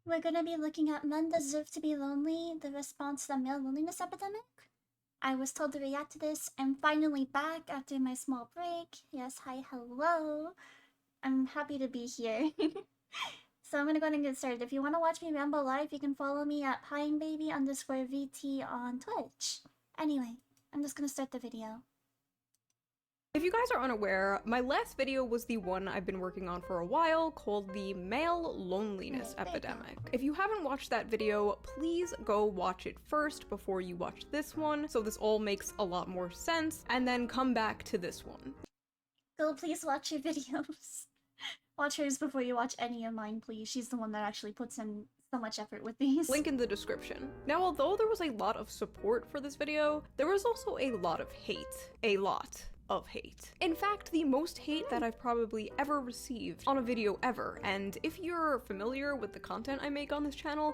We're gonna be looking at Men Deserve to Be Lonely, the response to the male loneliness epidemic. I was told to react to this. I'm finally back after my small break. Yes, hi, hello. I'm happy to be here. So I'm gonna go ahead and get started. If you want to watch me ramble live, you can follow me at Pinebaby_VT on Twitch. Anyway, I'm just gonna start the video. If you guys are unaware, my last video was the one I've been working on for a while called the Male Loneliness Epidemic. If you haven't watched that video, please go watch it first before you watch this one, so this all makes a lot more sense, and then come back to this one. Go please watch your videos. Watch hers before you watch any of mine, please. She's the one that actually puts in so much effort with these. Link in the description. Now, although there was a lot of support for this video, there was also a lot of hate. A lot of hate. In fact, the most hate that I've probably ever received on a video ever, and if you're familiar with the content I make on this channel,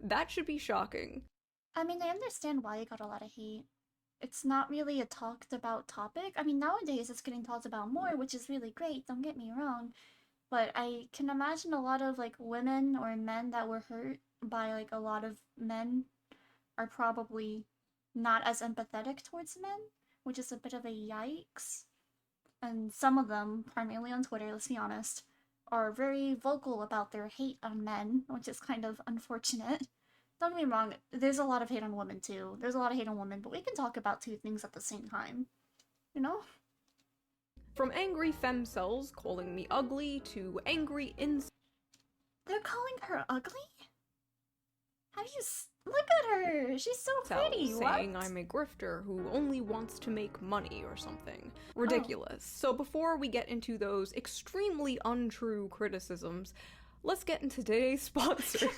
that should be shocking. I mean, I understand why it got a lot of hate. It's not really a talked about topic. I mean, nowadays it's getting talked about more, which is really great, don't get me wrong. But I can imagine a lot of like women or men that were hurt by like a lot of men are probably not as empathetic towards men, which is a bit of a yikes. And some of them, primarily on Twitter, let's be honest, are very vocal about their hate on men, which is kind of unfortunate. Don't get me wrong, there's a lot of hate on women too. There's a lot of hate on women, but we can talk about two things at the same time. You know? From angry femcells calling me ugly to angry They're calling her ugly? Have you look at her! She's so pretty! saying What? I'm a grifter who only wants to make money or something. Ridiculous. So before we get into those extremely untrue criticisms, let's get into today's sponsor.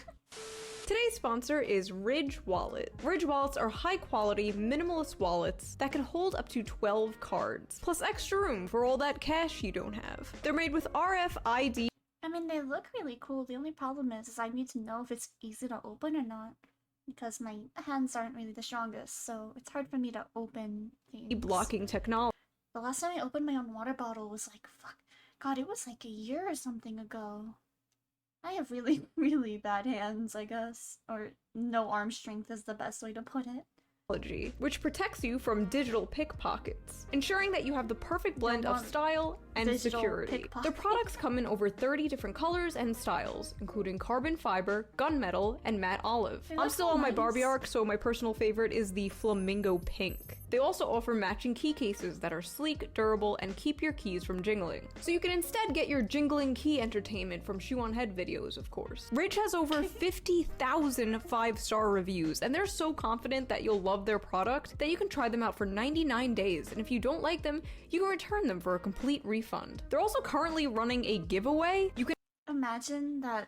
Today's sponsor is Ridge Wallet. Ridge Wallets are high-quality, minimalist wallets that can hold up to 12 cards, plus extra room for all that cash you don't have. They're made with RFID. I mean, they look really cool. The only problem is I need to know if it's easy to open or not, because my hands aren't really the strongest, so it's hard for me to open things. Blocking technology. The last time I opened my own water bottle was like, fuck, God, it was like a year or something ago. I have really, really bad hands, I guess. Or no arm strength is the best way to put it. Which protects you from digital pickpockets, ensuring that you have the perfect blend of style and security. Their products come in over 30 different colors and styles, including carbon fiber, gunmetal, and matte olive. I'm still on my Barbie arc, so my personal favorite is the flamingo pink. They also offer matching key cases that are sleek, durable, and keep your keys from jingling. So you can instead get your jingling key entertainment from Shoe0nhead videos, of course. Ridge has over 50,000 5-star reviews, and they're so confident that you'll love their product that you can try them out for 99 days, and if you don't like them, you can return them for a complete refund. They're also currently running a giveaway. You can imagine that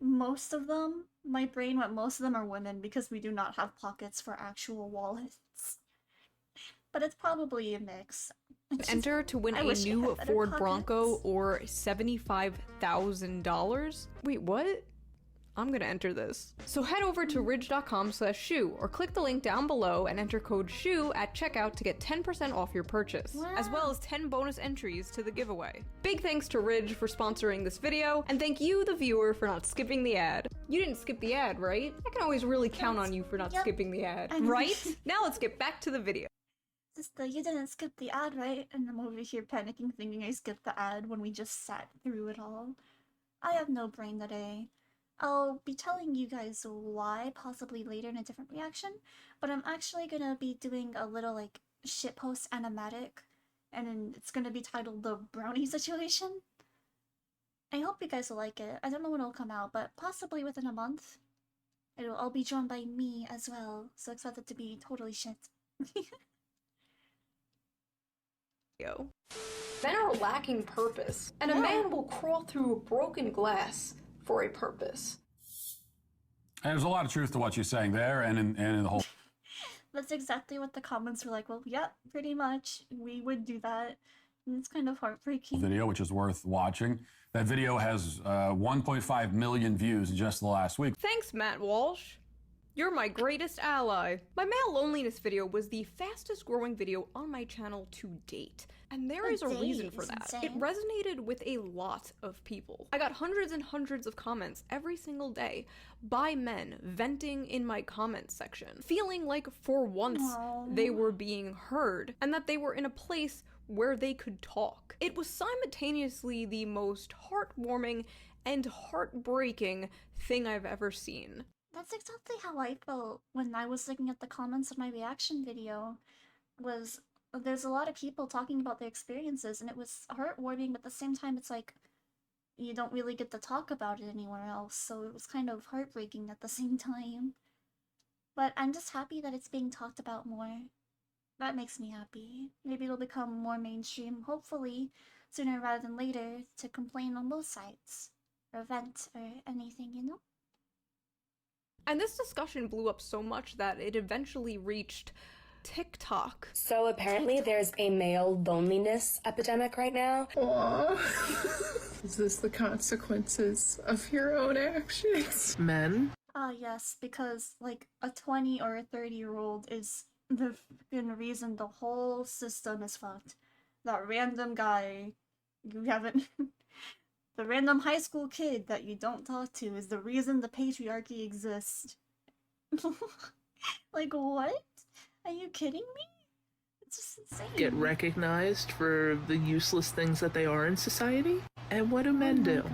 most of them, my brain went most of them are women because we do not have pockets for actual wallets. But it's probably a mix. Enter to win a new Ford Bronco or $75,000. Wait, what? I'm gonna enter this. So head over to ridge.com/shoe or click the link down below and enter code SHOE at checkout to get 10% off your purchase, as well as 10 bonus entries to the giveaway. Big thanks to Ridge for sponsoring this video, and thank you, the viewer, for not skipping the ad. You didn't skip the ad, right? I can always really count on you for not skipping the ad, right? Now let's get back to the video. Sister, you didn't skip the ad, right? And I'm over here panicking thinking I skipped the ad when we just sat through it all. I have no brain today. I'll be telling you guys why possibly later in a different reaction, but I'm actually gonna be doing a little like shitpost animatic, and then it's gonna be titled The Brownie Situation. I hope you guys will like it. I don't know when it'll come out, but possibly within a month. It'll all be drawn by me as well, so expect it to be totally shit. Men are lacking purpose, and a man will crawl through broken glass for a purpose. And there's a lot of truth to what you're saying there, and in the whole. That's exactly what the comments were like. Well, yeah, pretty much. We would do that. And it's kind of heartbreaking. Video, which is worth watching. That video has 1.5 million views in just the last week. Thanks, Matt Walsh. You're my greatest ally. My male loneliness video was the fastest growing video on my channel to date. And there is a reason for that. It resonated with a lot of people. I got hundreds and hundreds of comments every single day by men venting in my comments section, feeling like for once they were being heard and that they were in a place where they could talk. It was simultaneously the most heartwarming and heartbreaking thing I've ever seen. That's exactly how I felt when I was looking at the comments of my reaction video. There's a lot of people talking about their experiences, and it was heartwarming, but at the same time it's like you don't really get to talk about it anywhere else, so it was kind of heartbreaking at the same time. But I'm just happy that it's being talked about more. That makes me happy. Maybe it'll become more mainstream, hopefully, sooner rather than later, to complain on both sides, or vent, or anything, you know? And this discussion blew up so much that it eventually reached TikTok. So apparently there's a male loneliness epidemic right now. Aww. Is this the consequences of your own actions? Men? Yes, because, like, a 20 or a 30-year-old is the fucking reason the whole system is fucked. That random guy you haven't... The random high school kid that you don't talk to is the reason the patriarchy exists. Like, what? Are you kidding me? It's just insane. Get recognized for the useless things that they are in society? And what do men do?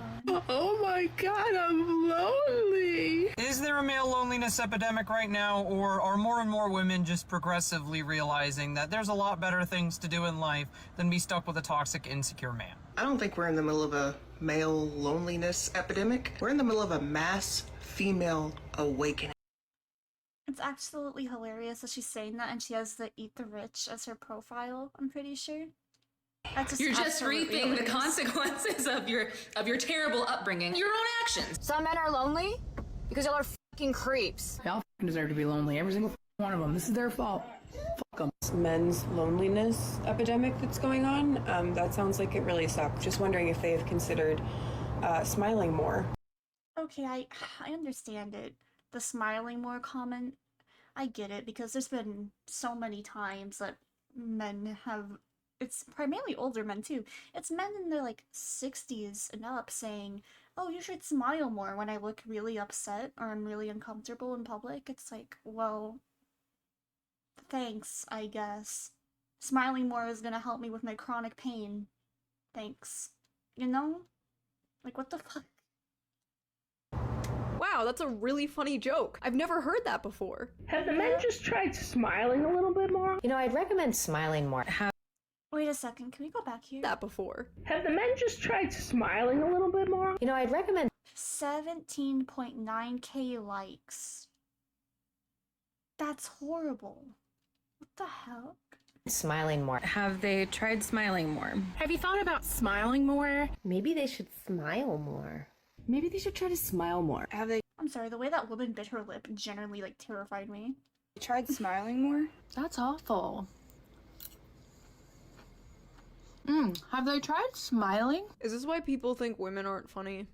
Oh my god, I'm lonely! Is there a male loneliness epidemic right now, or are more and more women just progressively realizing that there's a lot better things to do in life than be stuck with a toxic, insecure man? I don't think we're in the middle of a male loneliness epidemic. We're in the middle of a mass female awakening. It's absolutely hilarious that she's saying that, and she has the Eat the Rich as her profile, I'm pretty sure. You're just reaping the consequences of your terrible upbringing, your own actions. Some men are lonely because y'all are fucking creeps. Y'all deserve to be lonely, every single one of them. This is their fault. Fuck them. Men's loneliness epidemic that's going on. That sounds like it really sucks. Just wondering if they've considered smiling more. Okay, I understand it. The smiling more comment, I get it, because there's been so many times that men have, it's primarily older men too, it's men in their like 60s and up saying, oh, you should smile more when I look really upset or I'm really uncomfortable in public. It's like, well, thanks, I guess. Smiling more is gonna help me with my chronic pain. Thanks. You know? Like, what the fuck? Wow, that's a really funny joke. I've never heard that before. Have the men just tried smiling a little bit more? You know, I'd recommend smiling more. Wait a second, can we go back here? That before. Have the men just tried smiling a little bit more? You know, I'd recommend 17.9k likes. That's horrible. What the heck? Smiling more. Have they tried smiling more? Have you thought about smiling more? Maybe they should smile more. Maybe they should try to smile more. Have they I'm sorry, the way that woman bit her lip generally, like, terrified me. tried smiling more? That's awful. Have they tried smiling? Is this why people think women aren't funny?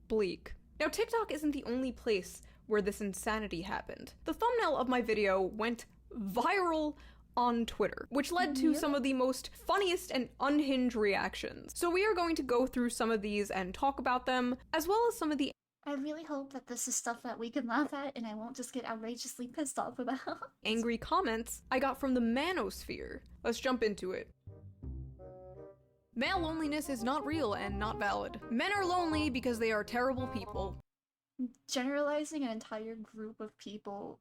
Bleak. Now, TikTok isn't the only place where this insanity happened. The thumbnail of my video went viral on Twitter, which led to some of the most funniest and unhinged reactions. So we are going to go through some of these and talk about them, as well as some of the I really hope that this is stuff that we can laugh at and I won't just get outrageously pissed off about. angry comments I got from the Manosphere. Let's jump into it. Male loneliness is not real and not valid. Men are lonely because they are terrible people. Generalizing an entire group of people,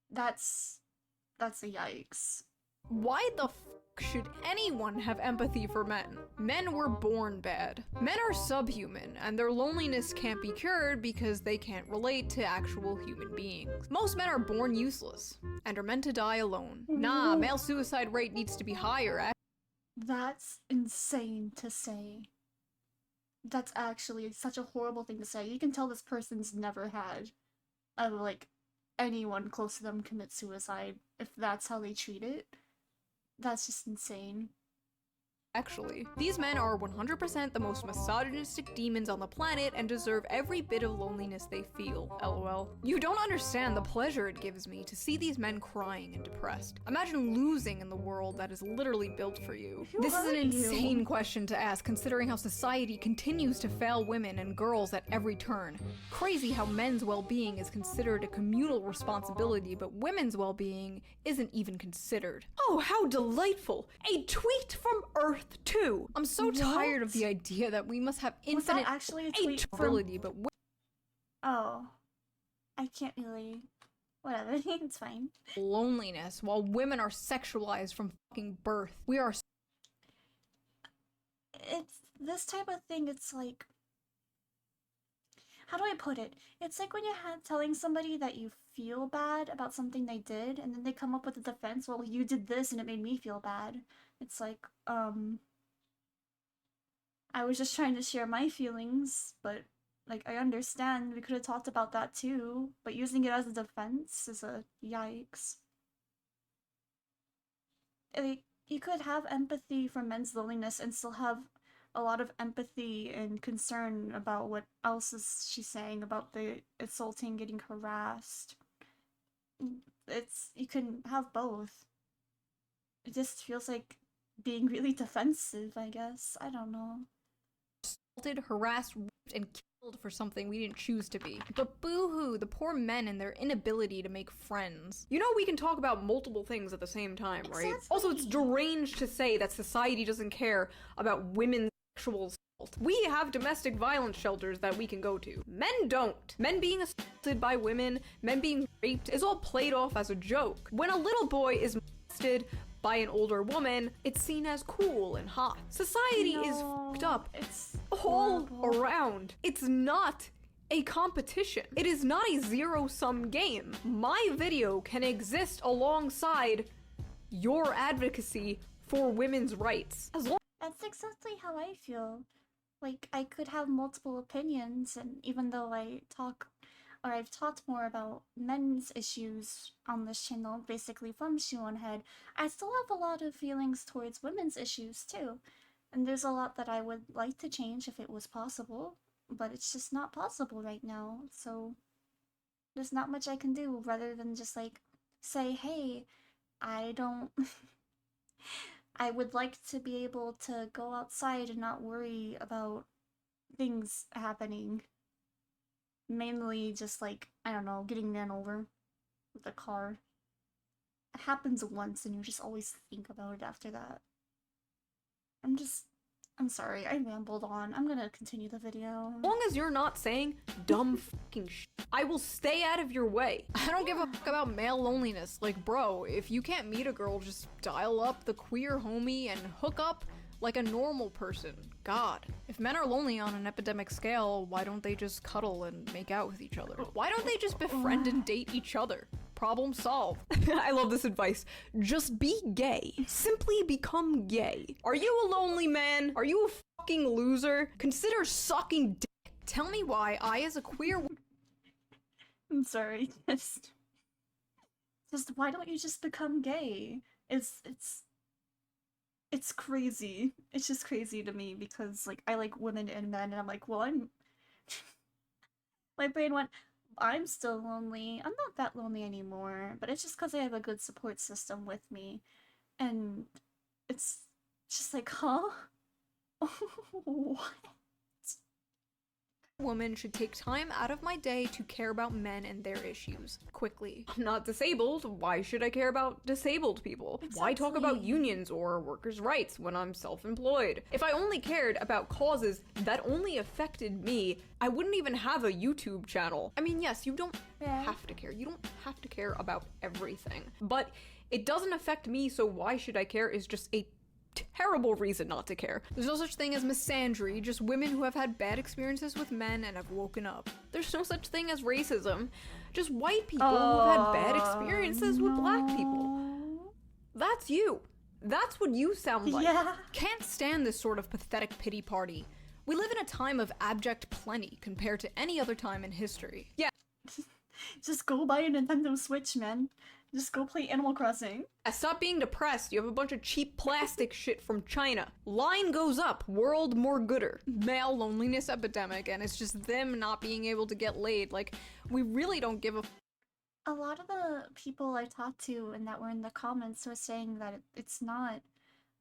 that's a yikes. Why the f should anyone have empathy for men? Men were born bad. Men are subhuman, and their loneliness can't be cured because they can't relate to actual human beings. Most men are born useless, and are meant to die alone. Nah, male suicide rate needs to be higher. That's insane to say. That's actually such a horrible thing to say. You can tell this person's never had, like, anyone close to them commit suicide if that's how they treat it. That's just insane. Actually, these men are 100% the most misogynistic demons on the planet and deserve every bit of loneliness they feel, lol. You don't understand the pleasure it gives me to see these men crying and depressed. Imagine losing in the world that is literally built for you. This is an insane question to ask considering how society continues to fail women and girls at every turn. Crazy how men's well-being is considered a communal responsibility, but women's well-being isn't even considered. Oh, how delightful! A tweet from Earth 2. I'm so tired of the idea that we must have infinite actually a tweet ability, but oh, I can't really. Whatever, it's fine. Loneliness while women are sexualized from fucking birth. We are. It's this type of thing. It's like, how do I put it? It's like when you're telling somebody that you feel bad about something they did, and then they come up with a defense. Well, you did this, and it made me feel bad. It's like, I was just trying to share my feelings, but, like, I understand we could have talked about that too, but using it as a defense is a yikes. Like, you could have empathy for men's loneliness and still have a lot of empathy and concern about what else is she saying about the assaulting, getting harassed. You can have both. It just feels like being really defensive, I guess. I don't know. Assaulted, harassed, raped, and killed for something we didn't choose to be. But boo-hoo, the poor men and their inability to make friends. You know we can talk about multiple things at the same time, right? Exactly. Also, it's deranged to say that society doesn't care about women's sexual assault. We have domestic violence shelters that we can go to. Men don't. Men being assaulted by women, men being raped is all played off as a joke. When a little boy is molested by an older woman, it's seen as cool and hot. Society is fucked up. It's all horrible. around. It's not a competition. It is not a zero-sum game. My video can exist alongside your advocacy for women's rights. As long That's exactly how I feel. Like, I could have multiple opinions, and even though I've talked more about men's issues on this channel, basically from Shoe0nhead, I still have a lot of feelings towards women's issues too. And there's a lot that I would like to change if it was possible, but it's just not possible right now, so there's not much I can do rather than just like say, hey, I don't I would like to be able to go outside and not worry about things happening. Mainly just like, I don't know, getting ran over with a car. It happens once and you just always think about it after that. I'm sorry, I rambled on. I'm gonna continue the video. As long as you're not saying dumb fucking shit, I will stay out of your way. I don't give a fuck about male loneliness. Like, bro, if you can't meet a girl, just dial up the queer homie and hook up like a normal person. God. If men are lonely on an epidemic scale, why don't they just cuddle and make out with each other? Why don't they just befriend and date each other? Problem solved. I love this advice. Just be gay. Simply become gay. Are you a lonely man? Are you a fucking loser? Consider sucking dick. Tell me why I, as a queer I'm sorry, just why don't you just become gay? It's crazy. It's just crazy to me because, like, I like women and men, and I'm like, well, my brain went, I'm still lonely. I'm not that lonely anymore, but it's just because I have a good support system with me. And it's just like, huh? What? woman should take time out of my day to care about men and their issues. Quickly. I'm not disabled. Why should I care about disabled people? Exactly. Why talk about unions or workers' rights when I'm self-employed? If I only cared about causes that only affected me, I wouldn't even have a YouTube channel. I mean, yes, you don't have to care. You don't have to care about everything. But it doesn't affect me, so why should I care is just a terrible reason not to care. There's no such thing as misandry, just women who have had bad experiences with men and have woken up. There's no such thing as racism, just white people who have had bad experiences with black people. That's you. That's what you sound like. Yeah. Can't stand this sort of pathetic pity party. We live in a time of abject plenty compared to any other time in history. Yeah. Just go buy a Nintendo Switch, man. Just go play Animal Crossing. Stop being depressed. You have a bunch of cheap plastic shit from China. Line goes up. World more gooder. Male loneliness epidemic, and it's just them not being able to get laid. Like, we really don't give a lot of the people I talked to and that were in the comments were saying that it's not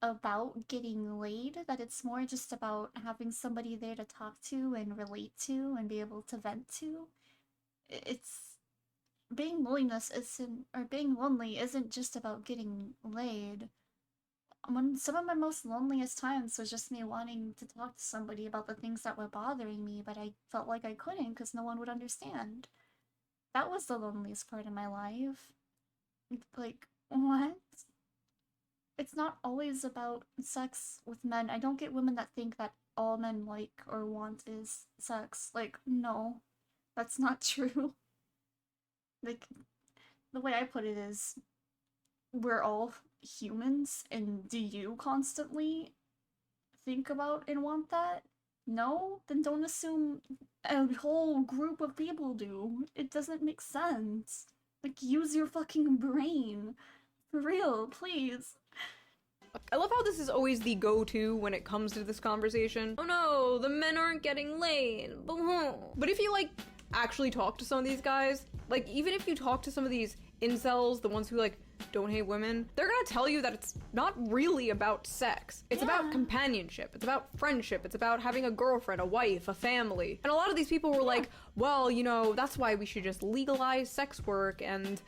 about getting laid, that it's more just about having somebody there to talk to and relate to and be able to vent to. It's being being lonely isn't just about getting laid. Some of my most loneliest times was just me wanting to talk to somebody about the things that were bothering me, but I felt like I couldn't because no one would understand. That was the loneliest part of my life. Like, what? It's not always about sex with men. I don't get women that think that all men like or want is sex. Like, no. That's not true. Like, the way I put it is, we're all humans, and do you constantly think about and want that? No? Then don't assume a whole group of people do. It doesn't make sense. Like, use your fucking brain. For real, please. I love how this is always the go-to when it comes to this conversation. Oh no, the men aren't getting laid. But if you, like, actually talk to some of these guys, like, even if you talk to some of these incels, the ones who, like, don't hate women, they're gonna tell you that it's not really about sex. It's about companionship. It's about friendship. It's about having a girlfriend, a wife, a family. And a lot of these people were like, well, you know, that's why we should just legalize sex work. And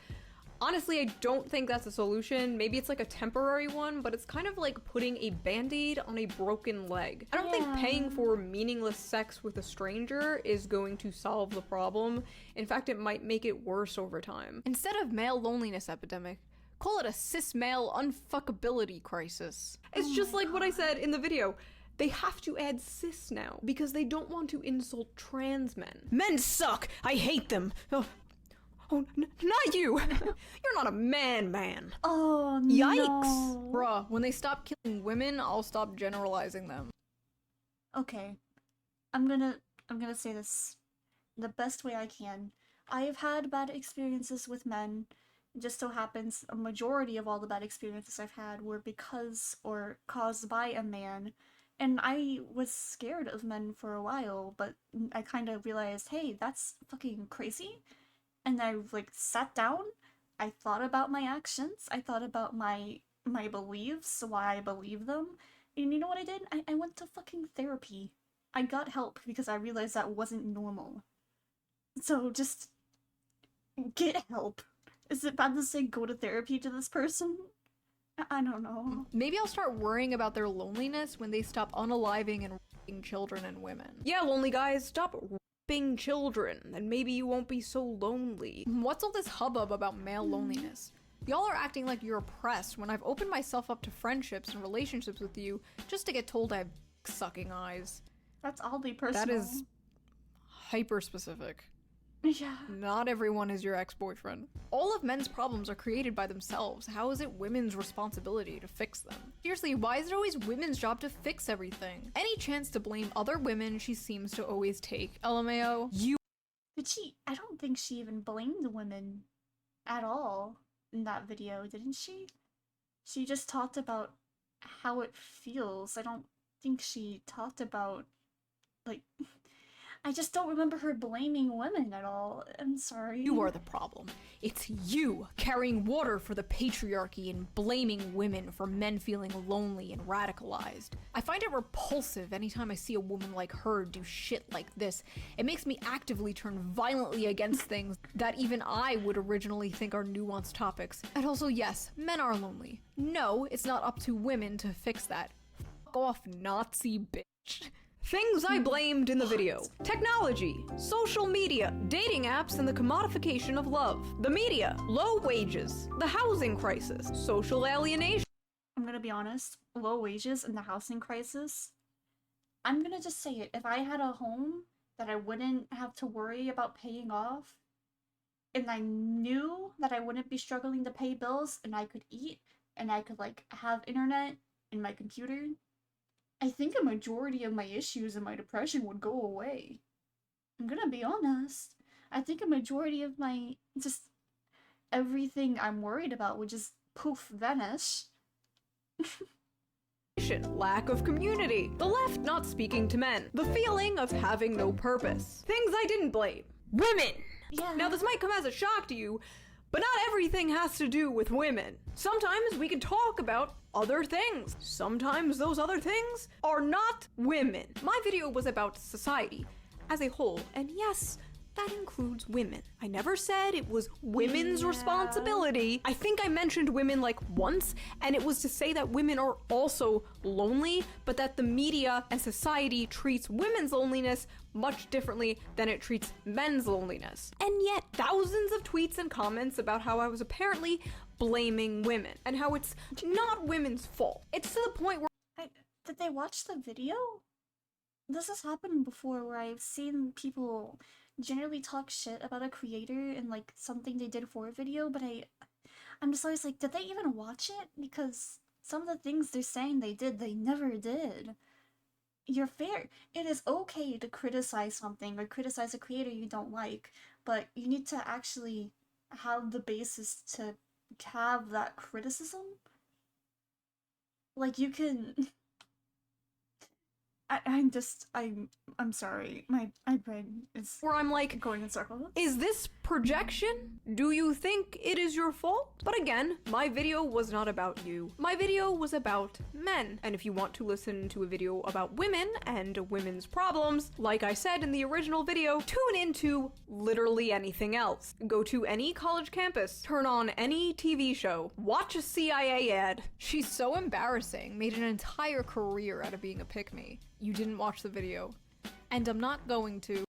honestly, I don't think that's a solution. Maybe it's like a temporary one, but it's kind of like putting a band-aid on a broken leg. I don't think paying for meaningless sex with a stranger is going to solve the problem. In fact, it might make it worse over time. Instead of male loneliness epidemic, call it a cis-male unfuckability crisis. It's just like what I said in the video. They have to add cis now because they don't want to insult trans men. Men suck! I hate them! Oh, not you! You're not a man. Oh, Yikes! no. Bruh, when they stop killing women, I'll stop generalizing them. Okay. I'm gonna say this the best way I can. I've had bad experiences with men. It just so happens a majority of all the bad experiences I've had were because or caused by a man. And I was scared of men for a while, but I kind of realized, hey, that's fucking crazy. And I, like, sat down, I thought about my actions, I thought about my beliefs, why I believe them, and you know what I did? I went to fucking therapy. I got help because I realized that wasn't normal. So just get help. Is it bad to say go to therapy to this person? I don't know. Maybe I'll start worrying about their loneliness when they stop unaliving and raping children and women. Yeah, lonely guys, stop raping children, and maybe you won't be so lonely. What's all this hubbub about male loneliness? Y'all are acting like you're oppressed when I've opened myself up to friendships and relationships with you just to get told I have sucking eyes. That's oddly personal. That is hyper-specific. Yeah. Not everyone is your ex-boyfriend. All of men's problems are created by themselves. How is it women's responsibility to fix them? Seriously, why is it always women's job to fix everything? Any chance to blame other women she seems to always take. LMAO, you— Did she? I don't think she even blamed the women at all in that video, didn't she? She just talked about how it feels. I don't think she talked about, like, I just don't remember her blaming women at all. I'm sorry. You are the problem. It's you carrying water for the patriarchy and blaming women for men feeling lonely and radicalized. I find it repulsive anytime I see a woman like her do shit like this. It makes me actively turn violently against things that even I would originally think are nuanced topics. And also, yes, men are lonely. No, it's not up to women to fix that. Fuck off, Nazi bitch. Things I blamed in the video. Technology, social media, dating apps and the commodification of love. The media, low wages, the housing crisis, social alienation. I'm gonna be honest, low wages and the housing crisis. I'm gonna just say it. If I had a home that I wouldn't have to worry about paying off, and I knew that I wouldn't be struggling to pay bills, and I could eat, and I could, like, have internet in my computer, I think a majority of my issues and my depression would go away. I'm gonna be honest. I think a majority of my, just everything I'm worried about would just poof vanish. Lack of community, the left not speaking to men, the feeling of having no purpose. Things I didn't blame. Women! Yeah. Now this might come as a shock to you, but not everything has to do with women. Sometimes we can talk about other things. Sometimes those other things are not women. My video was about society as a whole, and yes, that includes women. I never said it was women's responsibility. I think I mentioned women like once, and it was to say that women are also lonely, but that the media and society treats women's loneliness much differently than it treats men's loneliness. And yet, thousands of tweets and comments about how I was apparently blaming women, and how it's not women's fault. It's to the point where did they watch the video? This has happened before where I've seen people generally talk shit about a creator and like something they did for a video, but I'm just always like, did they even watch it? Because some of the things they're saying they did, they never did. You're fair. It is okay to criticize something or criticize a creator you don't like, but you need to actually have the basis to have that criticism. Like, you can... I'm sorry. My brain is where I'm like going in circles. Is this projection? Do you think it is your fault? But again, my video was not about you. My video was about men. And if you want to listen to a video about women and women's problems, like I said in the original video, tune into literally anything else. Go to any college campus, turn on any TV show, watch a CIA ad. She's so embarrassing, made an entire career out of being a pick-me. You didn't watch the video, and I'm not going to.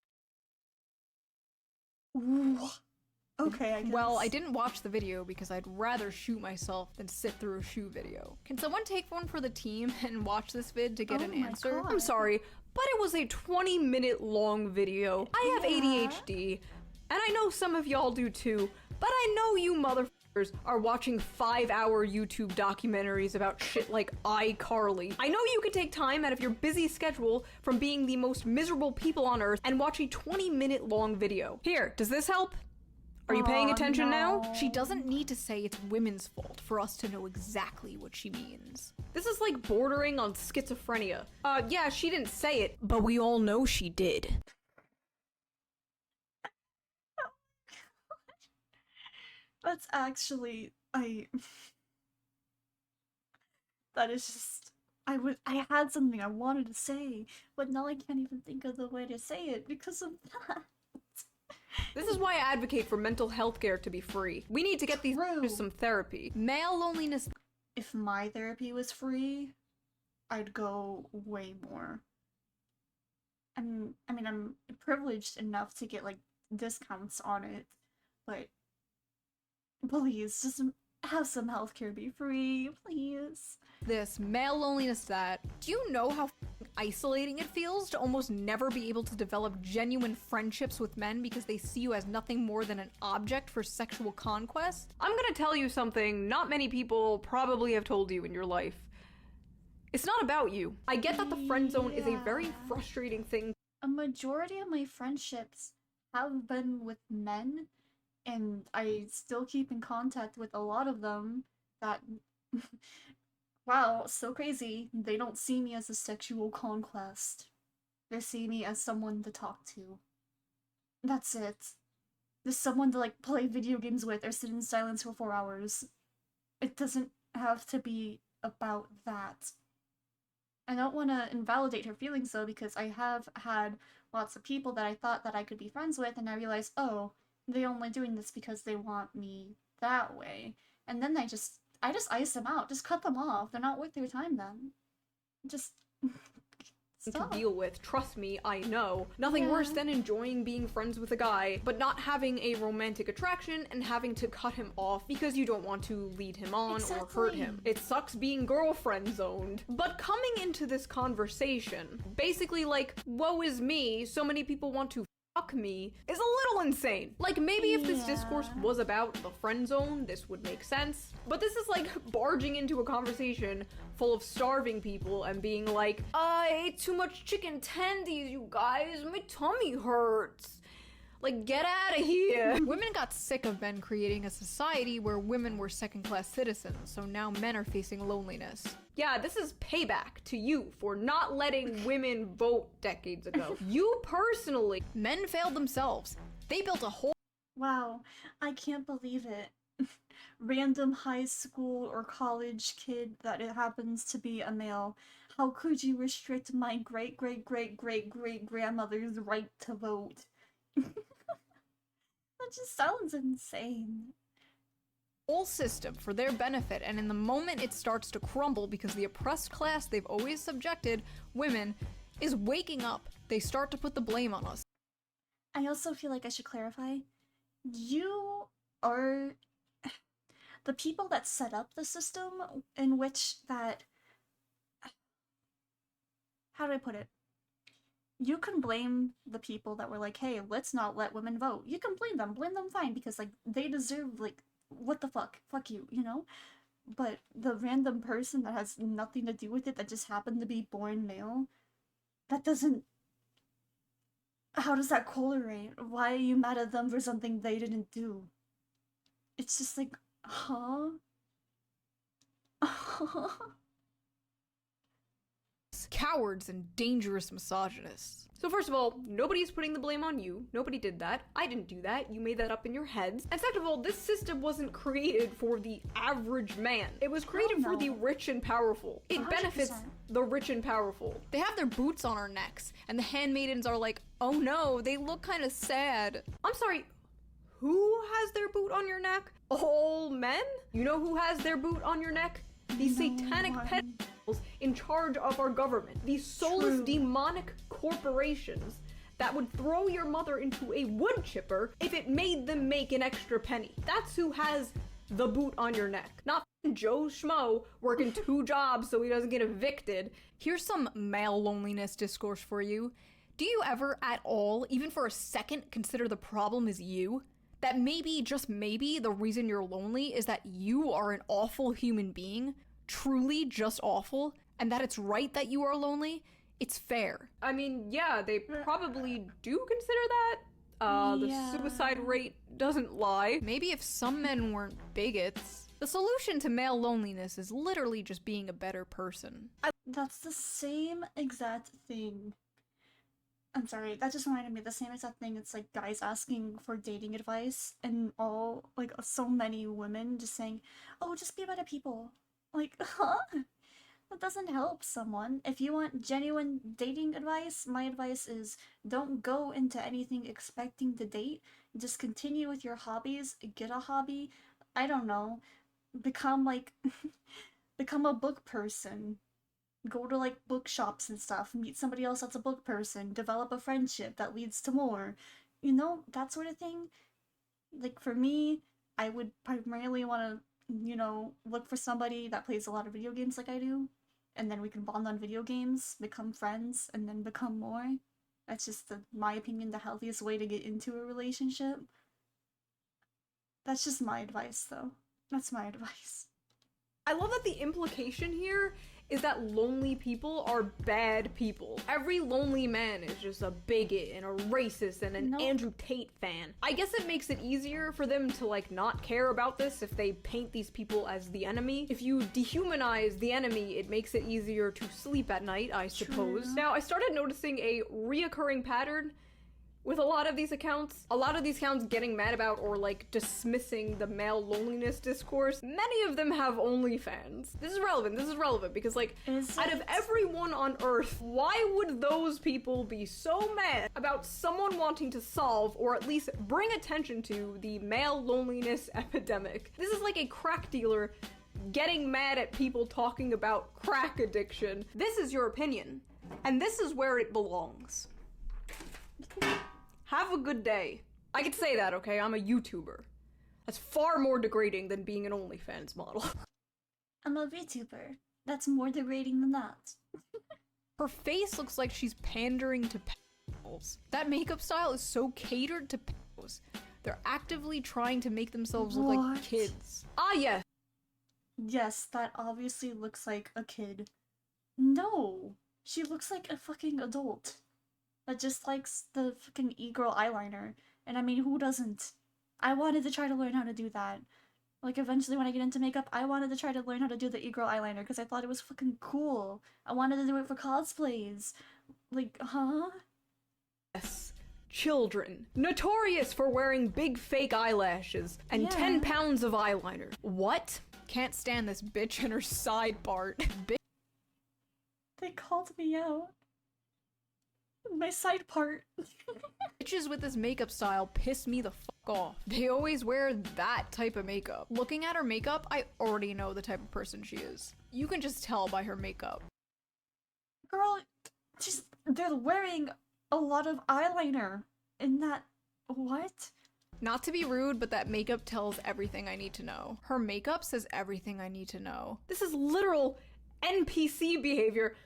Ooh. Okay, I guess. Well, I didn't watch the video because I'd rather shoot myself than sit through a shoe video. Can someone take one for the team and watch this vid to get an answer? God. I'm sorry, but it was a 20-minute long video. I have ADHD, and I know some of y'all do too, but I know you motherfuckers are watching 5-hour YouTube documentaries about shit like iCarly. I know you could take time out of your busy schedule from being the most miserable people on earth and watch a 20-minute long video. Here, does this help? Are you paying attention now? She doesn't need to say it's women's fault for us to know exactly what she means. This is like bordering on schizophrenia. Yeah, she didn't say it, but we all know she did. That's actually, that is just, I had something I wanted to say, but now I can't even think of the way to say it because of that. This is why I advocate for mental health care to be free. We need to get these to some therapy. Male loneliness. If my therapy was free, I'd go way more. I mean, I'm privileged enough to get, like, discounts on it, but please, just have some healthcare be free, please. This male loneliness that, do you know how isolating it feels to almost never be able to develop genuine friendships with men because they see you as nothing more than an object for sexual conquest? I'm gonna tell you something not many people probably have told you in your life. It's not about you. I get that the friend zone is a very frustrating thing. A majority of my friendships have been with men, and I still keep in contact with a lot of them that, wow, so crazy. They don't see me as a sexual conquest. They see me as someone to talk to. That's it. There's someone to, like, play video games with or sit in silence for 4 hours. It doesn't have to be about that. I don't want to invalidate her feelings, though, because I have had lots of people that I thought that I could be friends with, and I realized, oh, they're only doing this because they want me that way. And then I just ice them out. Just cut them off. They're not worth your time then. Just to deal with. Trust me, I know. Nothing worse than enjoying being friends with a guy, but not having a romantic attraction and having to cut him off because you don't want to lead him on or hurt him. It sucks being girlfriend zoned. But coming into this conversation, basically like, woe is me, so many people want to fuck me, is a little insane. Like, maybe if this discourse was about the friend zone, this would make sense. But this is like barging into a conversation full of starving people and being like, I ate too much chicken tendies, you guys, my tummy hurts. Like, get out of here! Women got sick of men creating a society where women were second-class citizens, so now men are facing loneliness. Yeah, this is payback to you for not letting women vote decades ago. You personally. Men failed themselves. They built a whole— Wow, I can't believe it. Random high school or college kid that it happens to be a male. How could you restrict my great-great-great-great-great-grandmother's right to vote? That just sounds insane. Whole system for their benefit, and in the moment it starts to crumble because the oppressed class they've always subjected, women, is waking up, they start to put the blame on us. I also feel like I should clarify. You are the people that set up the system in which that... How do I put it? You can blame the people that were like, hey, let's not let women vote. You can blame them fine, because, like, they deserve, like, what the fuck? Fuck you, you know? But the random person that has nothing to do with it, that just happened to be born male, that doesn't... How does that correlate? Why are you mad at them for something they didn't do? It's just like, huh? Cowards and dangerous misogynists. So first of all, nobody's putting the blame on you. Nobody did that. I didn't do that. You made that up in your heads. And second of all, this system wasn't created for the average man. It was created for the rich and powerful. It 100%. benefits the rich and powerful. They have their boots on our necks, and the handmaidens are like, oh no, they look kind of sad. I'm sorry, who has their boot on your neck? All men? You know who has their boot on your neck? These satanic pedophiles in charge of our government. These soulless demonic corporations that would throw your mother into a wood chipper if it made them make an extra penny. That's who has the boot on your neck. Not Joe Schmo working 2 jobs so he doesn't get evicted. Here's some male loneliness discourse for you. Do you ever at all, even for a second, consider the problem is you? That maybe, just maybe, the reason you're lonely is that you are an awful human being, truly just awful, and that it's right that you are lonely? It's fair. I mean, yeah, they probably do consider that. The suicide rate doesn't lie. Maybe if some men weren't bigots. The solution to male loneliness is literally just being a better person. That's the same exact thing. I'm sorry, that just reminded me of the same exact thing. It's like guys asking for dating advice and all, like, so many women just saying, oh, just be better people. Like, huh? That doesn't help someone. If you want genuine dating advice, my advice is don't go into anything expecting to date. Just continue with your hobbies, get a hobby. I don't know. Become, like, become a book person. Go to, like, bookshops and stuff, meet somebody else that's a book person, develop a friendship that leads to more. You know, that sort of thing. Like, for me, I would primarily want to, you know, look for somebody that plays a lot of video games like I do, and then we can bond on video games, become friends, and then become more. That's just, my opinion, the healthiest way to get into a relationship. That's just my advice, though. That's my advice. I love that the implication here is that lonely people are bad people. Every lonely man is just a bigot and a racist and an Andrew Tate fan. I guess it makes it easier for them to, like, not care about this if they paint these people as the enemy. If you dehumanize the enemy, it makes it easier to sleep at night, I suppose. True. Now, I started noticing a reoccurring pattern with a lot of these accounts. A lot of these accounts getting mad about or, like, dismissing the male loneliness discourse. Many of them have OnlyFans. This is relevant because, like, out of everyone on Earth, why would those people be so mad about someone wanting to solve or at least bring attention to the male loneliness epidemic? This is like a crack dealer getting mad at people talking about crack addiction. This is your opinion, and this is where it belongs. Have a good day. I could say that, okay? I'm a YouTuber. That's far more degrading than being an OnlyFans model. I'm a VTuber. That's more degrading than that. Her face looks like she's pandering to pedophiles. That makeup style is so catered to pedophiles. They're actively trying to make themselves look like kids. Ah, yes. Yes, that obviously looks like a kid. No! She looks like a fucking adult that just likes the fucking e-girl eyeliner And I mean, who doesn't? I wanted to try to learn how to do that. Like, eventually when I get into makeup, I wanted to try to learn how to do the e-girl eyeliner because I thought it was fucking cool. I wanted to do it for cosplays. Like, huh? Yes. Children. Notorious for wearing big fake eyelashes and 10 pounds of eyeliner. What? Can't stand this bitch and her side part. They called me out. My side part. Bitches with this makeup style piss me the fuck off. They always wear that type of makeup. Looking at her makeup, I already know the type of person she is. You can just tell by her makeup. Girl, they're wearing a lot of eyeliner in that. What? Not to be rude, but that makeup tells everything I need to know. Her makeup says everything I need to know. This is literal NPC behavior.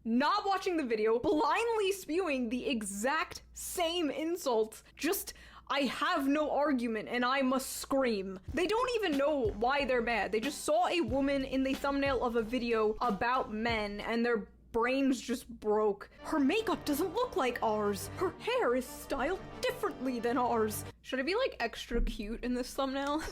Not watching the video, blindly spewing the exact same insults, just I have no argument and I must scream. They don't even know why they're mad. They just saw a woman in the thumbnail of a video about men and their brains just broke. Her makeup doesn't look like ours. Her hair is styled differently than ours. Should I be like extra cute in this thumbnail?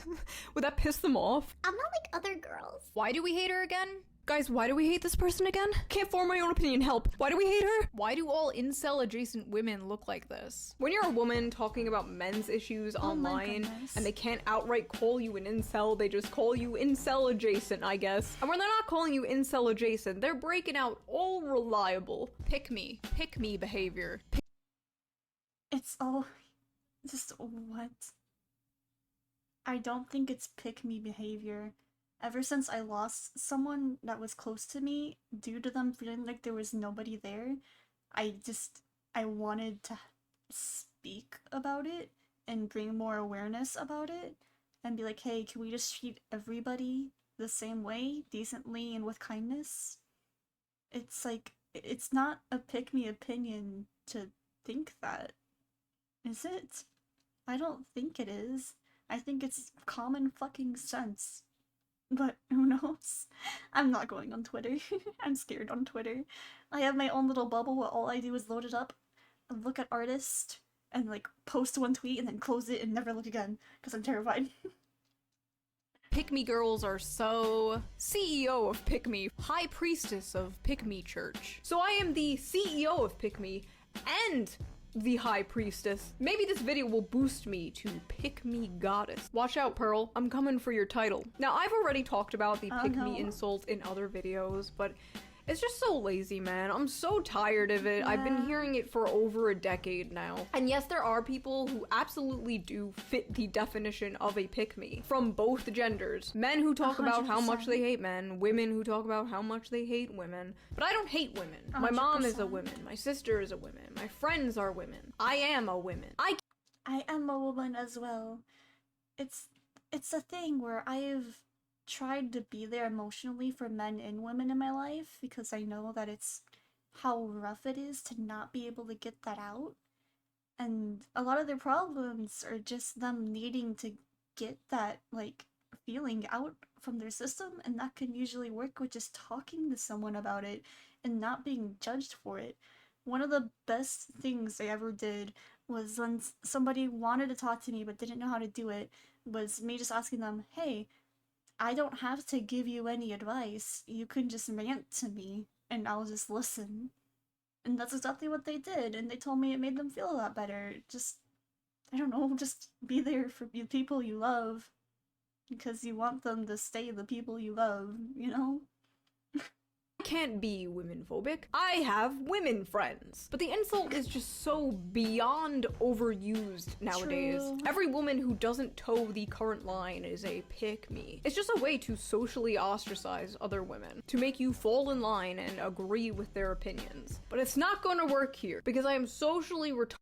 Would that piss them off? I'm not like other girls. Why do we hate her again? Guys, why do we hate this person again? Can't form my own opinion, help. Why do we hate her? Why do all incel-adjacent women look like this? When you're a woman talking about men's issues online, and they can't outright call you an incel, they just call you incel-adjacent, I guess. And when they're not calling you incel-adjacent, they're breaking out all reliable pick me behavior. It's all just what? I don't think it's pick me behavior. Ever since I lost someone that was close to me, due to them feeling like there was nobody there, I wanted to speak about it and bring more awareness about it and be like, hey, can we just treat everybody the same way, decently and with kindness? It's like, it's not a pick me opinion to think that, is it? I don't think it is. I think it's common fucking sense. But who knows? I'm not going on Twitter. I'm scared on Twitter. I have my own little bubble where all I do is load it up and look at artists and like post one tweet and then close it and never look again because I'm terrified. Pick me girls are so CEO of Pick Me, high priestess of Pick Me Church. So I am the CEO of Pick Me and the high priestess. Maybe this video will boost me to pick me goddess. Watch out, Pearl. I'm coming for your title. Now, I've already talked about the pick me insult in other videos, but it's just so lazy, man. I'm so tired of it. Yeah. I've been hearing it for over a decade now. And yes, there are people who absolutely do fit the definition of a pick-me from both genders. Men who talk 100%. About how much they hate men, women who talk about how much they hate women. But I don't hate women. 100%. My mom is a woman, my sister is a woman, my friends are women. I am a woman. I am a woman as well. It's a thing where I've tried to be there emotionally for men and women in my life because I know that it's how rough it is to not be able to get that out, and a lot of their problems are just them needing to get that like feeling out from their system, and that can usually work with just talking to someone about it and not being judged for it. One of the best things I ever did was when somebody wanted to talk to me but didn't know how to do it, was me just asking them, hey, I don't have to give you any advice. You can just rant to me and I'll just listen. And that's exactly what they did, and they told me it made them feel a lot better. Just, I don't know, just be there for the people you love. Because you want them to stay the people you love, you know? Can't be women phobic. I have women friends. But the insult is just so beyond overused nowadays. True. Every woman who doesn't toe the current line is a pick me. It's just a way to socially ostracize other women, to make you fall in line and agree with their opinions. But it's not gonna work here because I am socially retarded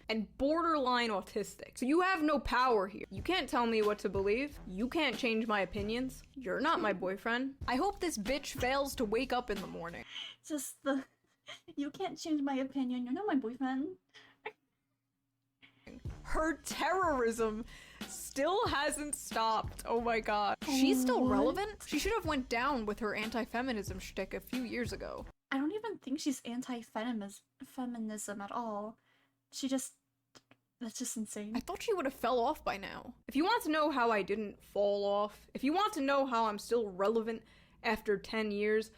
and borderline autistic. So you have no power here. You can't tell me what to believe. You can't change my opinions. You're not my boyfriend. I hope this bitch fails to wake up in the morning. Just the, you can't change my opinion. You're not my boyfriend. Her terrorism still hasn't stopped. Oh my god. She's still relevant? She should have went down with her anti-feminism shtick a few years ago. I don't even think she's anti-feminism at all. She just That's just insane. I thought she would have fell off by now. If you want to know how I didn't fall off, if you want to know how I'm still relevant after 10 years,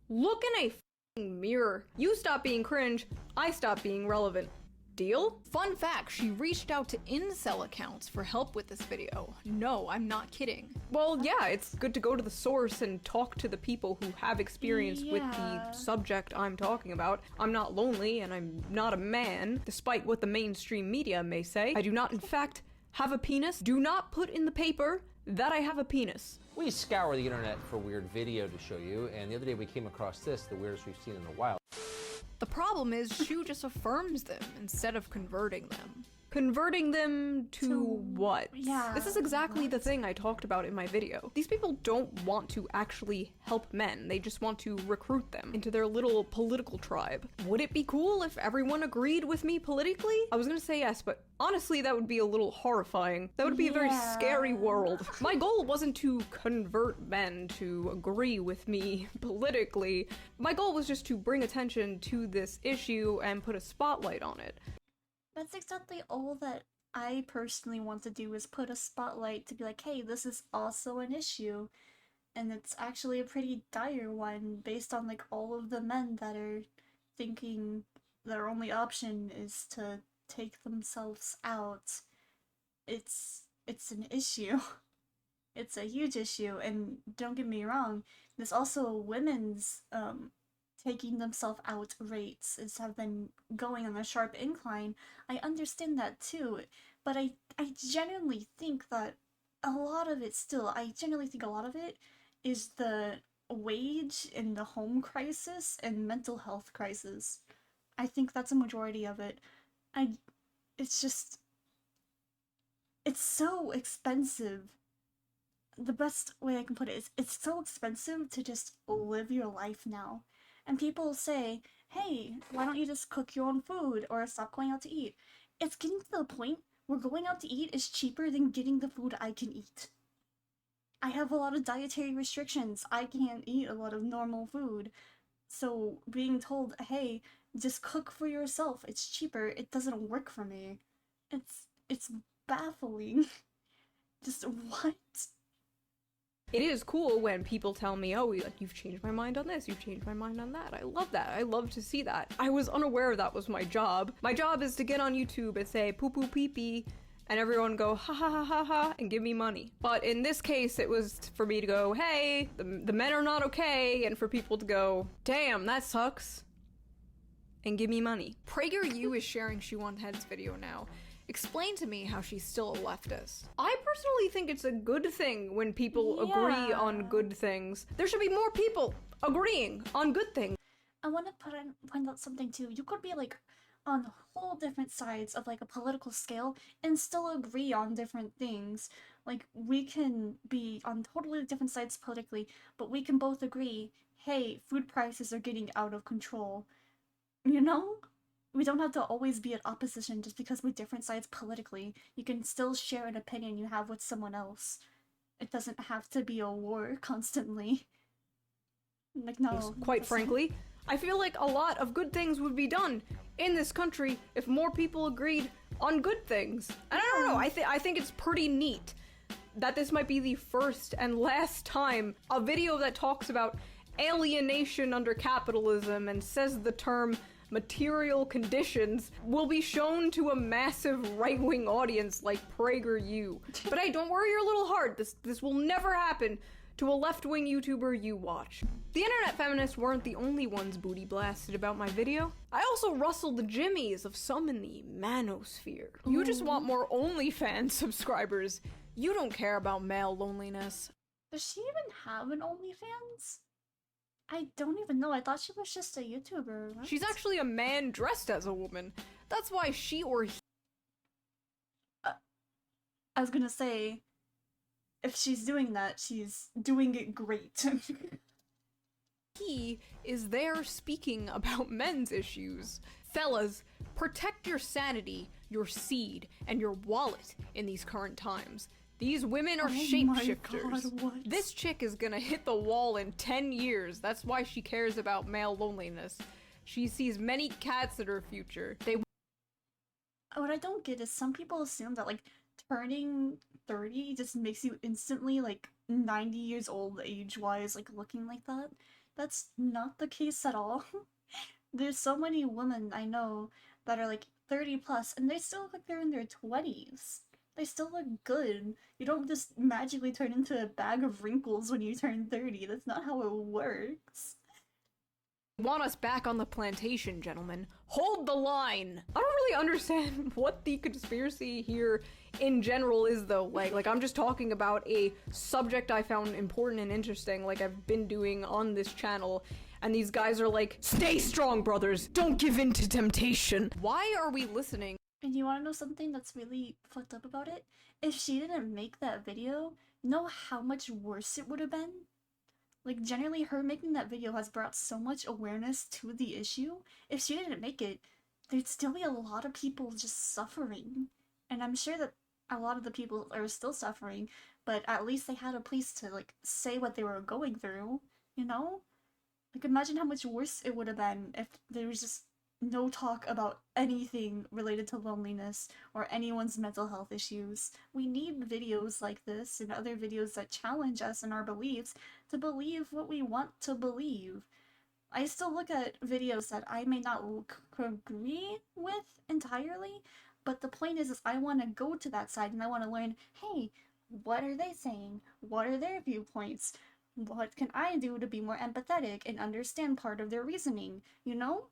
look in a f***ing mirror. You stop being cringe, I stop being relevant. Deal? Fun fact, she reached out to incel accounts for help with this video. No, I'm not kidding. Well, yeah, it's good to go to the source and talk to the people who have experience with the subject I'm talking about. I'm not lonely and I'm not a man, despite what the mainstream media may say. I do not, in fact, have a penis. Do not put in the paper that I have a penis. We scour the internet for weird video to show you, and the other day we came across this, the weirdest we've seen in a while. The problem is Shoe just affirms them instead of converting them. Converting them to what? Yeah. This is exactly the thing I talked about in my video. These people don't want to actually help men. They just want to recruit them into their little political tribe. Would it be cool if everyone agreed with me politically? I was gonna say yes, but honestly that would be a little horrifying. That would be a very scary world. My goal wasn't to convert men to agree with me politically. My goal was just to bring attention to this issue and put a spotlight on it. That's exactly all that I personally want to do, is put a spotlight to be like, hey, this is also an issue. And it's actually a pretty dire one based on like all of the men that are thinking their only option is to take themselves out. It's an issue. It's a huge issue, and don't get me wrong, there's also women's taking themselves out rates have been going on a sharp incline. I understand that too, but I genuinely think that a lot of it is the wage and the home crisis and mental health crisis. I think that's a majority of it. It's so expensive. The best way I can put it is it's so expensive to just live your life now. And people say, hey, why don't you just cook your own food or stop going out to eat? It's getting to the point where going out to eat is cheaper than getting the food I can eat. I have a lot of dietary restrictions. I can't eat a lot of normal food. So being told, hey, just cook for yourself, it's cheaper, it doesn't work for me. It's baffling. Just what? It is cool when people tell me, oh, like, you've changed my mind on this, you've changed my mind on that. I love that. I love to see that. I was unaware that was my job. My job is to get on YouTube and say poo poo pee pee, and everyone go ha ha ha ha ha and give me money. But in this case, it was for me to go, hey, the men are not okay, and for people to go, damn, that sucks, and give me money. PragerU is sharing Shoe0nhead's video now. Explain to me how she's still a leftist. I personally think it's a good thing when people agree on good things. There should be more people agreeing on good things. I want to point out something too. You could be like on whole different sides of like a political scale and still agree on different things. Like we can be on totally different sides politically, but we can both agree, hey, food prices are getting out of control. You know? We don't have to always be at opposition just because we're different sides politically. You can still share an opinion you have with someone else. It doesn't have to be a war constantly. Like, no. Quite frankly, I feel like a lot of good things would be done in this country if more people agreed on good things. And I don't know, I think it's pretty neat that this might be the first and last time a video that talks about alienation under capitalism and says the term material conditions will be shown to a massive right-wing audience like PragerU. But hey, don't worry your little heart, this will never happen to a left-wing YouTuber you watch. The internet feminists weren't the only ones booty blasted about my video. I also rustled the jimmies of some in the Manosphere. You just want more OnlyFans subscribers. You don't care about male loneliness. Does she even have an OnlyFans? I don't even know. I thought she was just a YouTuber. What? She's actually a man dressed as a woman. That's why she or he... I was gonna say, if she's doing that, she's doing it great. He is there speaking about men's issues. Fellas, protect your sanity, your seed, and your wallet in these current times. These women are shapeshifters. This chick is gonna hit the wall in 10 years. That's why she cares about male loneliness. She sees many cats in her future. What I don't get is some people assume that, like, turning 30 just makes you instantly, like, 90 years old age-wise, like, looking like that. That's not the case at all. There's so many women I know that are, like, 30 plus, and they still look like they're in their 20s. They still look good. You don't just magically turn into a bag of wrinkles when you turn 30. That's not how it works. Want us back on the plantation, gentlemen. Hold the line! I don't really understand what the conspiracy here in general is, though. Like I'm just talking about a subject I found important and interesting, like I've been doing on this channel, and these guys are like, stay strong, brothers! Don't give in to temptation! Why are we listening? And you wanna know something that's really fucked up about it? If she didn't make that video, know how much worse it would have been? Like, generally, her making that video has brought so much awareness to the issue. If she didn't make it, there'd still be a lot of people just suffering. And I'm sure that a lot of the people are still suffering, but at least they had a place to, like, say what they were going through, you know? Like, imagine how much worse it would have been if there was just no talk about anything related to loneliness or anyone's mental health issues. We need videos like this and other videos that challenge us in our beliefs to believe what we want to believe. I still look at videos that I may not agree with entirely, but the point is I want to go to that side and I want to learn, hey, what are they saying? What are their viewpoints? What can I do to be more empathetic and understand part of their reasoning, you know?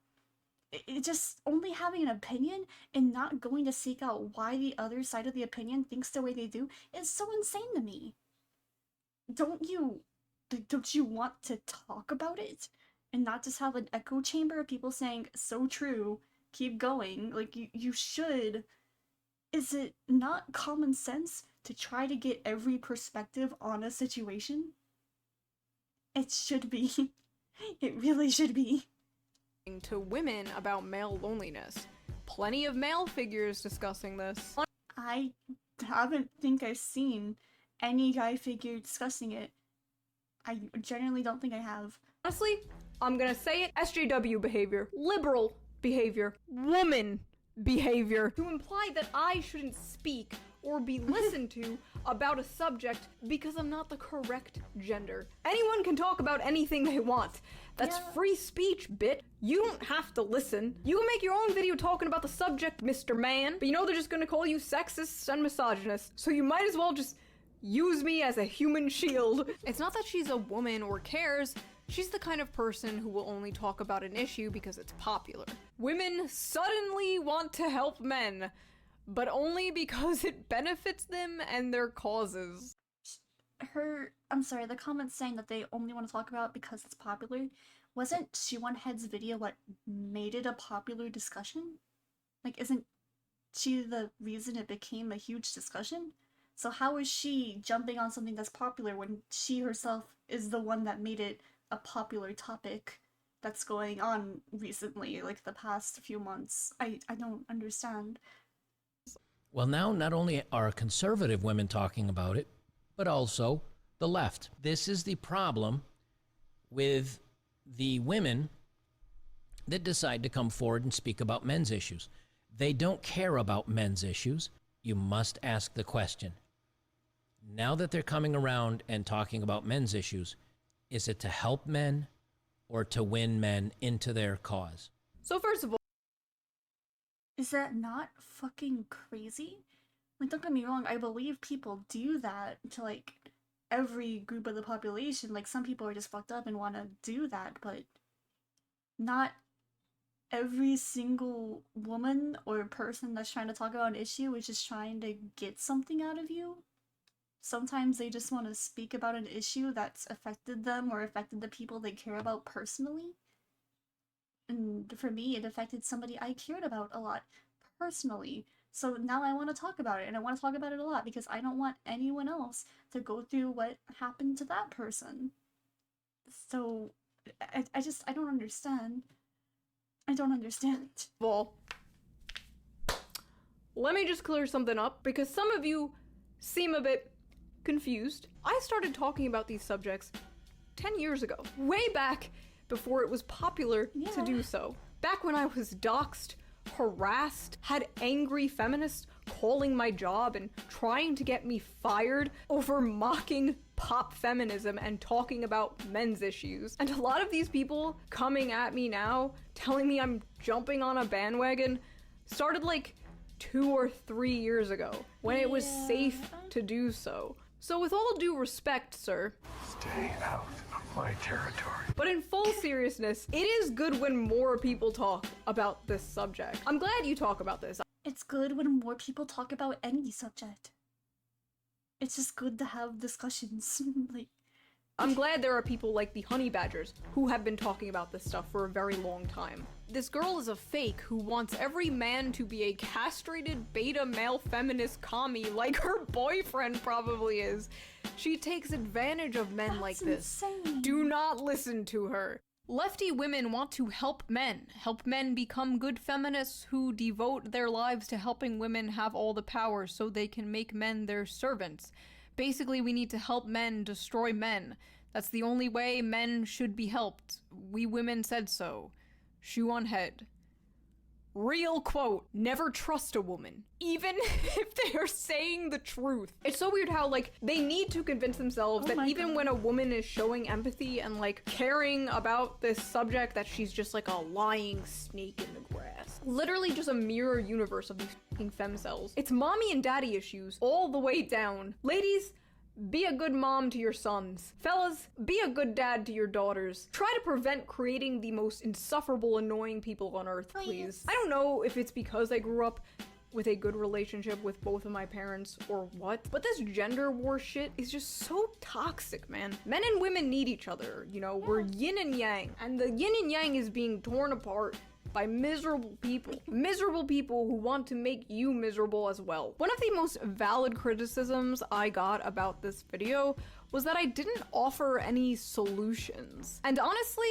It just only having an opinion and not going to seek out why the other side of the opinion thinks the way they do is so insane to me. Don't you want to talk about it and not just have an echo chamber of people saying so true, keep going? Like, you should. Is it not common sense to try to get every perspective on a situation? It should be. It really should be. To women about male loneliness. Plenty of male figures discussing this. I haven't think I've seen any guy figure discussing it. I generally don't think I have. Honestly, I'm gonna say it. SJW behavior. Liberal behavior. Woman behavior. To imply that I shouldn't speak or be listened to about a subject because I'm not the correct gender. Anyone can talk about anything they want. That's free speech, bit. You don't have to listen. You can make your own video talking about the subject, Mr. Man, but you know they're just gonna call you sexist and misogynist, so you might as well just use me as a human shield. It's not that she's a woman or cares, she's the kind of person who will only talk about an issue because it's popular. Women suddenly want to help men, but only because it benefits them and their causes. I'm sorry, the comments saying that they only want to talk about it because it's popular, wasn't Shoe0nhead's video what made it a popular discussion? Like, isn't she the reason it became a huge discussion? So how is she jumping on something that's popular when she herself is the one that made it a popular topic that's going on recently, like the past few months? I don't understand. Well, now not only are conservative women talking about it, but also the left. This is the problem with the women that decide to come forward and speak about men's issues. They don't care about men's issues. You must ask the question. Now that they're coming around and talking about men's issues, is it to help men or to win men into their cause? So first of all, is that not fucking crazy? Like, don't get me wrong, I believe people do that to, like, every group of the population. Like, some people are just fucked up and want to do that, but not every single woman or person that's trying to talk about an issue is just trying to get something out of you. Sometimes they just want to speak about an issue that's affected them or affected the people they care about personally. And for me, it affected somebody I cared about a lot personally. So now I want to talk about it, and I want to talk about it a lot because I don't want anyone else to go through what happened to that person. So I don't understand. I don't understand. Well, let me just clear something up because some of you seem a bit confused. I started talking about these subjects 10 years ago, way back before it was popular to do so. Back when I was doxxed harassed, had angry feminists calling my job and trying to get me fired over mocking pop feminism and talking about men's issues. And a lot of these people coming at me now, telling me I'm jumping on a bandwagon, started like 2 or 3 years ago, when it was safe to do so. So with all due respect, sir, stay out of my territory. But in full seriousness, it is good when more people talk about this subject. I'm glad you talk about this. It's good when more people talk about any subject. It's just good to have discussions. Like, I'm glad there are people like the honey badgers who have been talking about this stuff for a very long time. This girl is a fake who wants every man to be a castrated beta male feminist commie like her boyfriend probably is. She takes advantage of men like this. Insane. Do not listen to her. Lefty women want to help men become good feminists who devote their lives to helping women have all the power so they can make men their servants. Basically, we need to help men destroy men. That's the only way men should be helped. We women said so. Shoe0nhead. Real quote, never trust a woman, even if they are saying the truth. It's so weird how, like, they need to convince themselves that even when a woman is showing empathy and, like, caring about this subject, that she's just, like, a lying snake in the grass. Literally just a mirror universe of these fucking femcells. It's mommy and daddy issues all the way down. Ladies, be a good mom to your sons. Fellas, be a good dad to your daughters. Try to prevent creating the most insufferable, annoying people on earth, please. I don't know if it's because I grew up with a good relationship with both of my parents or what, but this gender war shit is just so toxic, man. Men and women need each other, you know? We're yin and yang, and the yin and yang is being torn apart by miserable people who want to make you miserable as well. One of the most valid criticisms I got about this video was that I didn't offer any solutions. And honestly,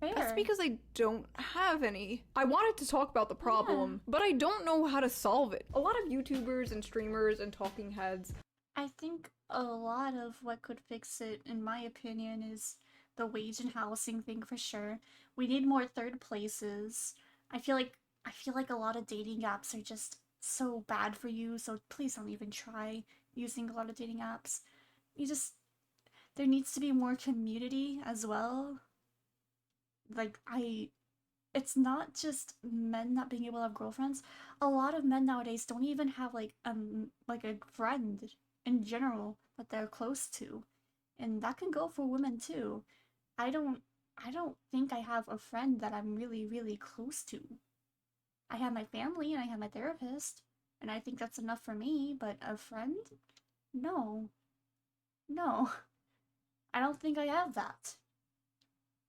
that's because I don't have any. I wanted to talk about the problem, but I don't know how to solve it. A lot of YouTubers and streamers and talking heads. I think a lot of what could fix it, in my opinion, is the wage and housing thing for sure. We need more third places. I feel like a lot of dating apps are just so bad for you, so please don't even try using a lot of dating apps. There needs to be more community as well. Like, it's not just men not being able to have girlfriends. A lot of men nowadays don't even have like a friend in general that they're close to. And that can go for women too. I don't think I have a friend that I'm really, really close to. I have my family and I have my therapist, and I think that's enough for me, but a friend? No. No. I don't think I have that.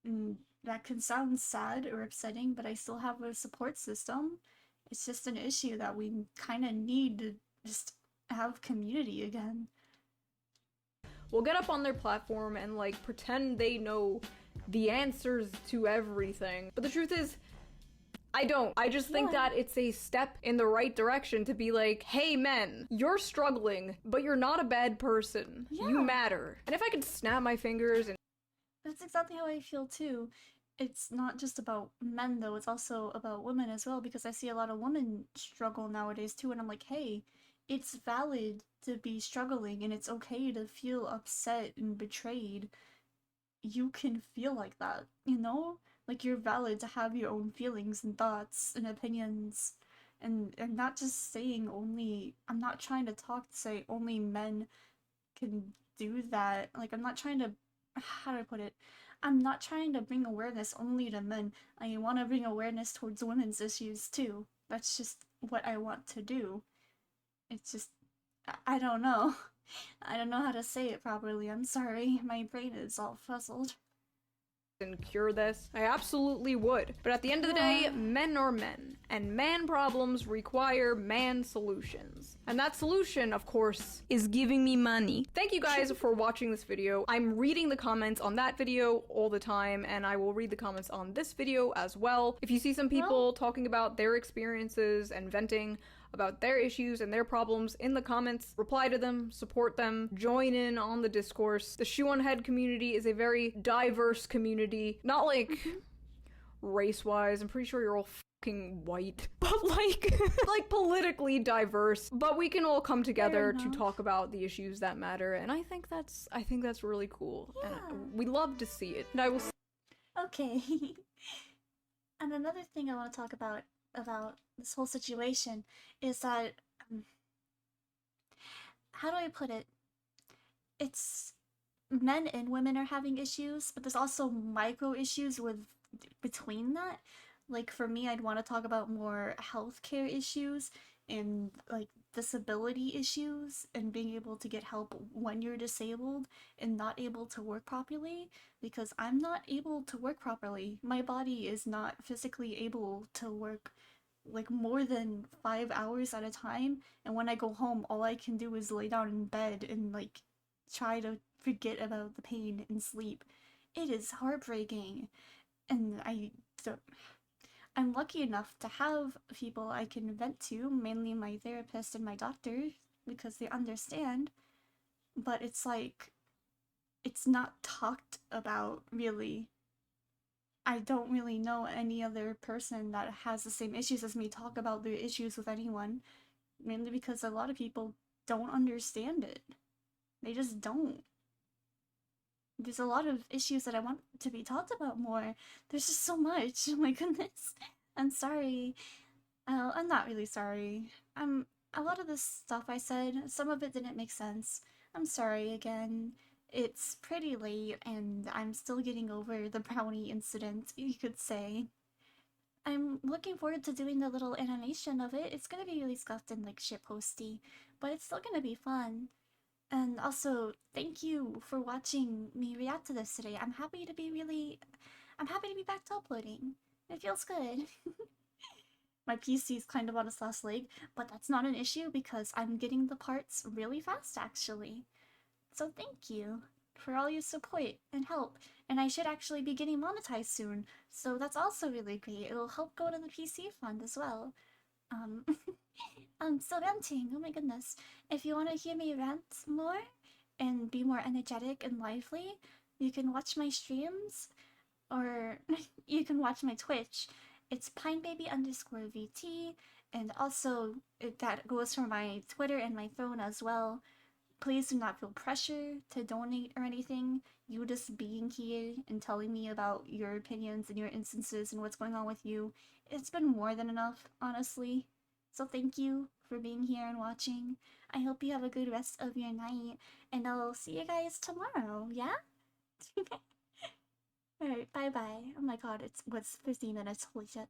And that can sound sad or upsetting, but I still have a support system. It's just an issue that we kind of need to just have community again. Will get up on their platform and like pretend they know the answers to everything. But the truth is, I don't. I just think that it's a step in the right direction to be like, hey men, you're struggling, but you're not a bad person. You matter. And if I could snap my fingers and... That's exactly how I feel too. It's not just about men though, it's also about women as well, because I see a lot of women struggle nowadays too, and I'm like, hey, it's valid to be struggling and it's okay to feel upset and betrayed. You can feel like that, you know? Like, you're valid to have your own feelings and thoughts and opinions, and not just saying only... I'm not trying to say only men can do that. Like, I'm not trying to... How do I put it? I'm not trying to bring awareness only to men. I want to bring awareness towards women's issues too. That's just what I want to do. It's just... I don't know. I don't know how to say it properly. I'm sorry. My brain is all fuzzled. And cure this, I absolutely would. But at the end of the day, men are men, and man problems require man solutions. And that solution, of course, is giving me money. Thank you guys for watching this video. I'm reading the comments on that video all the time, and I will read the comments on this video as well. If you see some people talking about their experiences and venting about their issues and their problems in the comments, reply to them, support them, join in on the discourse. The Shoe0nhead community is a very diverse community, not like race-wise. I'm pretty sure you're all fucking white, but like politically diverse. But we can all come together to talk about the issues that matter, and I think that's really cool. Yeah. And we love to see it. And I will. Okay. And another thing I want to talk about this whole situation is that how do I put it? It's men and women are having issues, but there's also micro issues between that. Like for me, I'd want to talk about more healthcare issues and like disability issues and being able to get help when you're disabled and not able to work properly, because I'm not able to work properly. My body is not physically able to work like more than 5 hours at a time, and when I go home all I can do is lay down in bed and like try to forget about the pain and sleep. It is heartbreaking, and I'm lucky enough to have people I can vent to, mainly my therapist and my doctor, because they understand, but it's like, it's not talked about really. I don't really know any other person that has the same issues as me talk about their issues with anyone, mainly because a lot of people don't understand it. They just don't. There's a lot of issues that I want to be talked about more. There's just so much. Oh my goodness. I'm sorry. I'm not really sorry. A lot of the stuff I said, some of it didn't make sense. I'm sorry again. It's pretty late and I'm still getting over the brownie incident, you could say. I'm looking forward to doing the little animation of it. It's gonna be really scuffed and like shitposty, but it's still gonna be fun. And also, thank you for watching me react to this today. I'm happy to be back to uploading. It feels good. My PC is kind of on its last leg, but that's not an issue because I'm getting the parts really fast actually. So thank you for all your support and help. And I should actually be getting monetized soon, so that's also really great. It'll help go to the PC fund as well. I'm still ranting, oh my goodness. If you want to hear me rant more and be more energetic and lively, you can watch my streams, or you can watch my Twitch. It's Pinebaby_VT, and also that goes for my Twitter and my phone as well. Please do not feel pressure to donate or anything. You just being here and telling me about your opinions and your instances and what's going on with you, it's been more than enough, honestly. So thank you for being here and watching. I hope you have a good rest of your night, and I'll see you guys tomorrow, yeah? Alright, bye bye. Oh my god, it's 15 minutes, holy shit.